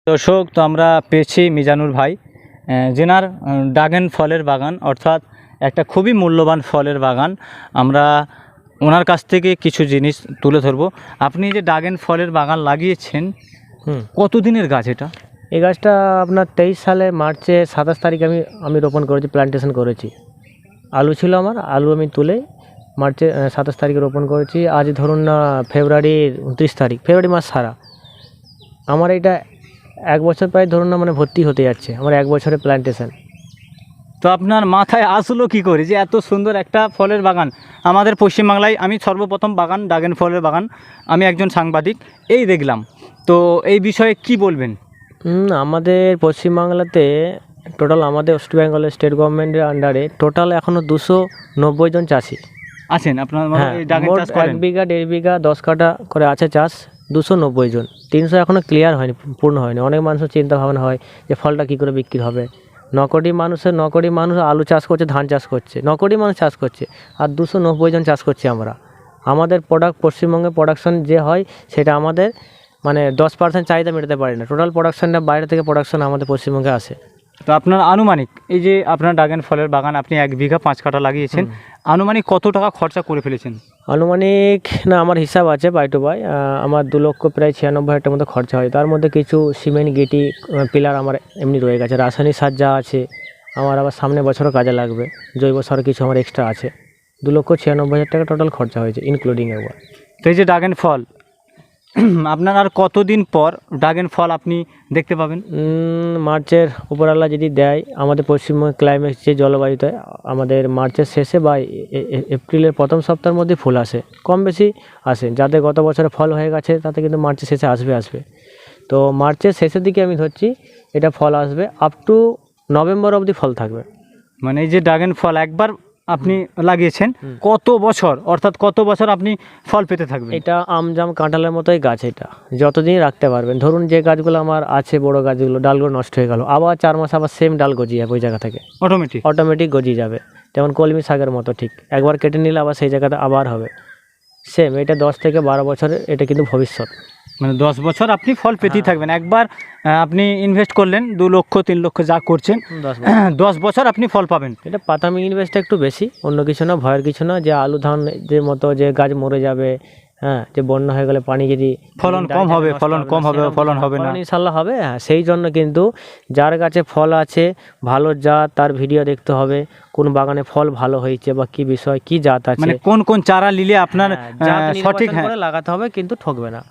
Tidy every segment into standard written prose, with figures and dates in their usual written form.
দর্শক, তো আমরা পেয়েছি মিজানুর ভাই, যেনার ড্রাগন ফলের বাগান, অর্থাৎ একটা খুবই মূল্যবান ফলের বাগান। আমরা ওনার কাছ থেকে কিছু জিনিস তুলে ধরবো। আপনি যে ড্রাগন ফলের বাগান লাগিয়েছেন, কতদিনের গাছ এটা? এই গাছটা আপনার 23 সালে মার্চে 27 তারিখে আমি রোপণ করেছি, প্ল্যান্টেশন করেছি। আলু ছিল আমার, আলু আমি তুলে মার্চে 27 তারিখে রোপণ করেছি। আজ ধরুন না ফেব্রুয়ারির 29 তারিখ, ফেব্রুয়ারি মাস সারা আমার এটা 1 বছর প্রায় ধরুন না মানে ভর্তি হতে যাচ্ছে আমার 1 বছরের প্ল্যান্টেশন। তো আপনার মাথায় আসলো কি করে যে এত সুন্দর একটা ফলের বাগান? আমাদের পশ্চিমবাংলায় আমি সর্বপ্রথম বাগান, ড্রাগন ফলের বাগান, আমি একজন সাংবাদিক, এই দেখলাম। তো এই বিষয়ে কি বলবেন? আমাদের পশ্চিমবাংলাতে টোটাল আমাদের ওয়েস্ট বেঙ্গলের স্টেট গভর্নমেন্টের আন্ডারে টোটাল এখনও 290 জন চাষি আছেন। আপনার এই ড্রাগন চাষ 1 করেন? বিঘা 1.5 বিঘা 10 কাঠা করে আছে চাষ। 290 জন, 300 এখনও ক্লিয়ার হয়নি, পূর্ণ হয়নি। অনেক মানুষের চিন্তা ভাবনা হয় যে ফলটা কী করে বিক্রি হবে। 9 কোটি মানুষ আলু চাষ করছে, ধান চাষ করছে, 9 কোটি মানুষ চাষ করছে, আর 290 জন চাষ করছি আমরা। আমাদের পশ্চিমবঙ্গে প্রোডাকশন যে হয় সেটা আমাদের মানে 10% চাহিদা মেটাতে পারি না। টোটাল প্রোডাকশনটা বাইরে থেকে প্রোডাকশন আমাদের পশ্চিমবঙ্গে আসে। তো আপনার আনুমানিক, এই যে আপনার ড্রাগন ফলের বাগান আপনি 1 বিঘা 5 কাঠা লাগিয়েছেন, আনুমানিক কত টাকা খরচা করে ফেলেছেন? আনুমানিক না আমার হিসাব আছে বাই টু বাই, আমার 2 লক্ষ প্রায় 96,000 মতো খরচা হয়। তার মধ্যে কিছু সিমেন্ট গিটি পিলার আমার এমনি রয়ে গেছে, রাসায়নিক সার যা আছে আমার আবার সামনে বছরও কাজে লাগবে, জৈব সার কিছু আমার এক্সট্রা আছে। 2,96,000 টাকা টোটাল খরচা হয়েছে ইনক্লুডিং একবার। তো এই যে ড্রাগন ফল, আপনার আর কতদিন পর ড্রাগন ফল আপনি দেখতে পাবেন? মার্চের উপরওয়ালা যদি দেয়, আমাদের পশ্চিমবঙ্গের ক্লাইমেট যে জলবায়ুতে আমাদের মার্চের শেষে বা এপ্রিলের প্রথম সপ্তাহের মধ্যে ফুল আসে, কম বেশি আসে। যাদের গত বছরে ফল হয়ে গেছে তাতে কিন্তু মার্চের শেষে আসবে। তো মার্চের শেষের দিকে আমি ধরছি এটা ফল আসবে, আপ টু নভেম্বর অবধি ফল থাকবে। মানে এই যে ড্রাগন ফল একবার আপনি লাগিয়েছেন, কত বছর, অর্থাৎ কত বছর আপনি ফল পেতে থাকবেন? এটা আমজাম কাঁঠালের মতোই গাছ, এটা যতদিন রাখতে পারবেন। ধরুন যে গাছগুলো আমার আছে বড় গাছগুলো, ডালগুলো নষ্ট হয়ে গেল, আবার 4 মাস আবার সেম ডাল গজিয়ে যাবে ওই জায়গা থেকে, অটোমেটিক গজিয়ে যাবে। যেমন কলমি শাকের মতো, ঠিক একবার কেটে নিলে আবার সেই জায়গাটা আবার হবে সেম। এটা 10 থেকে 12 বছরের, এটা কিন্তু ভবিষ্যৎ। মানে 10 বছর আপনি ফল পেতেই থাকবেন। একবার আপনি ইনভেস্ট করলেন 2 লক্ষ 3 লক্ষ যা করছেন, 10 বছর আপনি ফল পাবেন। এটা প্রাথমিক ইনভেস্টটা একটু বেশি, অন্য কিছু না, ভয়ের কিছু না। যে আলু ধান যে মতো যে গাছ মরে যাবে, যে বন্যা হয়ে গেলে পানি যদি ফলন কম হবে, ফলন হবে না, ইনশাল্লাহ হবে। সেই জন্য কিন্তু যার কাছে ফল আছে ভালো জাত, তার ভিডিও দেখতে হবে, কোন বাগানে ফল ভালো হয়েছে বা কি বিষয়, কি জাত আছে, মানে কোন চারা নিলে আপনার সঠিক লাগাতে হবে, কিন্তু ঠকবে না।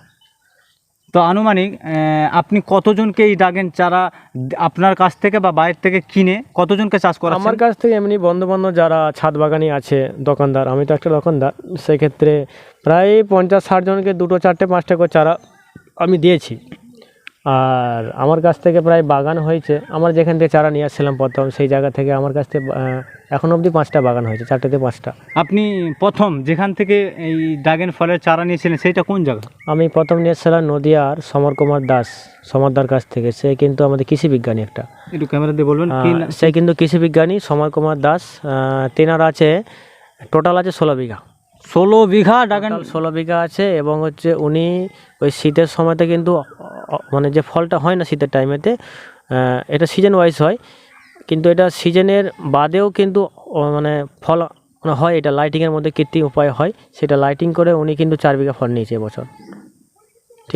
তো আনুমানিক আপনি কতজনকে এই ড্রাগন চারা আপনার কাছ থেকে বা বাইরে থেকে কিনে কতজনকে চাষ করা? আমার কাছ থেকে এমনি বন্ধুবান্ধব যারা ছাদ বাগানি আছে, দোকানদার, আমি তো একটা দোকানদার, সেক্ষেত্রে প্রায় 50-60 জনকে 2, 4, 5টা করে চারা আমি দিয়েছি। আর আমার কাছ থেকে প্রায় বাগান হয়েছে, আমার যেখান থেকে চারা নিয়ে আসছিলাম প্রথম, সেই জায়গা থেকে আমার কাছ থেকে এখন অবধি 5টা বাগান হয়েছে, 4টেতে 5টা। আপনি প্রথম যেখান থেকে এই ড্রাগন ফলের চারা নিয়েছিলেন সেইটা কোন জায়গা? আমি প্রথম নিয়ে এসেছিলাম নদিয়ার সমর কুমার দাস, সমরদার কাছ থেকে। সে কিন্তু আমাদের কৃষি বিজ্ঞানী, একটা একটু ক্যামেরা দিয়ে বলবেন। সে কিন্তু কৃষি বিজ্ঞানী সমর কুমার দাস। তেনার আছে টোটাল আছে 16 বিঘা। 16 বিঘা ড্রাগন? 16 বিঘা আছে। এবং হচ্ছে উনি ওই শীতের সময়তে কিন্তু মানে যে ফলটা হয় না শীতের টাইমেতে, এটা সিজন ওয়াইজ হয়, কিন্তু এটা সিজনের বাদেও কিন্তু মানে ফল হয়। এটা লাইটিংয়ের মধ্যে কৃত্রিম উপায় হয়, সেটা লাইটিং করে উনি কিন্তু 4 বিঘা ফল নিয়েছে এবছর।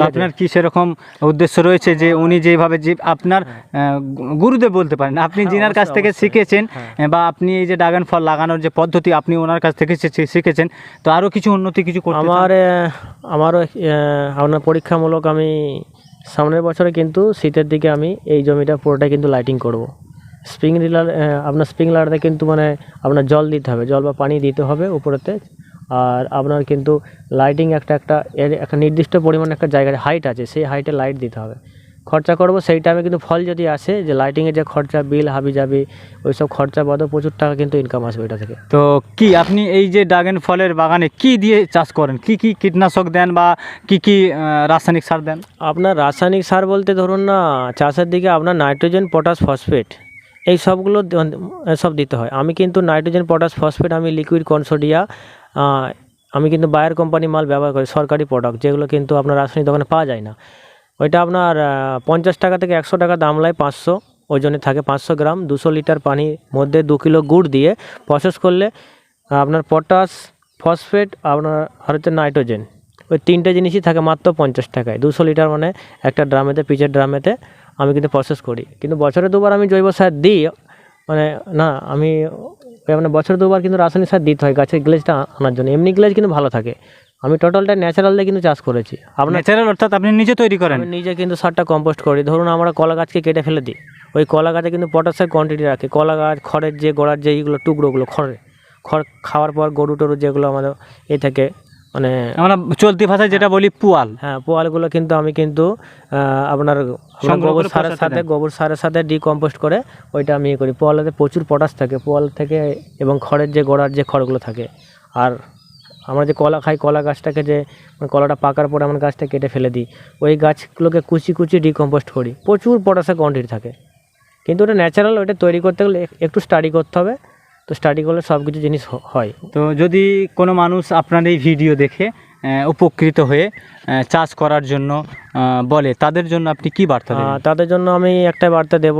আপনার কি সেরকম উদ্দেশ্য রয়েছে যে উনি যেভাবে যে আপনার গুরুদেব বলতে পারেন, আপনি যিনার কাছ থেকে শিখেছেন, বা আপনি এই যে ড্রাগন ফল লাগানোর যে পদ্ধতি আপনি ওনার কাছ থেকে শিখেছেন, তো আরও কিছু উন্নতি কিছু করতে? আমারও আপনার পরীক্ষামূলক আমি সামনের বছরে কিন্তু শীতের দিকে আমি এই জমিটা পুরোটা কিন্তু লাইটিং করব। স্প্রিংলারতে কিন্তু মানে আপনার জল দিতে হবে, জল বা পানি দিতে হবে উপরেতে। আর আপনার কিন্তু লাইটিং একটা নির্দিষ্ট পরিমাণ একটা জায়গায় হাইট আছে, সেই হাইটে লাইট দিতে হবে। খরচা করব সেই টাইমে, কিন্তু ফল যদি আসে, যে লাইটিংয়ের যে খরচা, বিল হাবি যাবি, ওইসব খরচা বাদেও প্রচুর টাকা কিন্তু ইনকাম আসবে এটা থেকে। তো কি আপনি এই যে ড্রাগন ফলের বাগানে কি দিয়ে চাষ করেন? কি কীটনাশক দেন বা কি রাসায়নিক সার দেন? আপনার রাসায়নিক সার বলতে ধরুন না, চাষের দিকে আপনার নাইট্রোজেন, পটাশ, ফসফেট এই সবগুলো সব দিতে হয়। আমি কিন্তু নাইট্রোজেন, পটাশ, ফসফেট আমি লিকুইড কনসোডিয়া, আমি কিন্তু বায়ার কোম্পানি মাল ব্যবহার করি, সরকারি প্রোডাক্ট, যেগুলো কিন্তু আপনার রাসায়নিক দোকানে পাওয়া যায় না। ওইটা আপনার 50 টাকা থেকে 100 টাকা দাম লাগে, 500 ওজনে থাকে, 500 গ্রাম 200 লিটার পানির মধ্যে 2 কিলো গুড় দিয়ে প্রসেস করলে আপনার পটাশ, ফসফেট, আপনার আর হচ্ছে নাইট্রোজেন, ওই তিনটে জিনিসই থাকে মাত্র 50 টাকায়। 200 লিটার মানে একটা ড্রামেতে, পিচের ড্রামেতে আমি কিন্তু প্রসেস করি। কিন্তু বছরে দুবার আমি জৈব সার দিই, মানে না আমি ওই আপনার বছরে দুবার কিন্তু রাসায়নিক সার দিতে হয় গাছের গ্লেজটা আনার জন্য। এমনি গ্লেজ কিন্তু ভালো থাকে। আমি টোটালটা ন্যাচারাল দিয়ে কিন্তু চাষ করেছি। আপনার ন্যাচারাল অর্থাৎ আপনি নিজে তৈরি করেন? আমি নিজে কিন্তু সারটা কম্পোস্ট করি। ধরুন আমরা কলা গাছকে কেটে ফেলে দিই, ওই কলা গাছে কিন্তু পটাশের কোয়ান্টিটি রাখে। কলা গাছ খড়ের যে গোড়ার যে এইগুলো টুকরোগুলো, খড় খাওয়ার পর গরু টরু যেগুলো আমাদের থেকে মানে আমরা চলতি ভাষায় যেটা বলি পুয়াল। হ্যাঁ, পোয়ালগুলো কিন্তু আমি কিন্তু আপনার সংগ্রহ গোবর করে সারের পচাতে সাথে দেন। গোবর সারের সাথে ডিকম্পোস্ট করে ওইটা আমি করি। পোয়ালেতে প্রচুর পটাশ থাকে পোয়াল থেকে, এবং খড়ের যে গোড়ার যে খড়গুলো থাকে। আর আমরা যে কলা খাই, কলা গাছটাকে যে কলাটা পাকার পরে আমরা গাছটা কেটে ফেলে দিই, ওই গাছগুলোকে কুচি কুচি ডিকম্পোস্ট করি। প্রচুর পটাশের কোয়ান্টিটি থাকে, কিন্তু ওটা ন্যাচারাল। ওটা তৈরি করতে গেলে একটু স্টাডি করতে হবে। তো স্টাডি করলে সব কিছু জিনিস হয়। তো যদি কোনো মানুষ আপনার এই ভিডিও দেখে উপকৃত হয়ে চাষ করার জন্য বলে, তাদের জন্য আপনি কি বার্তা দেবেন? তাদের জন্য আমি একটা বার্তা দেব,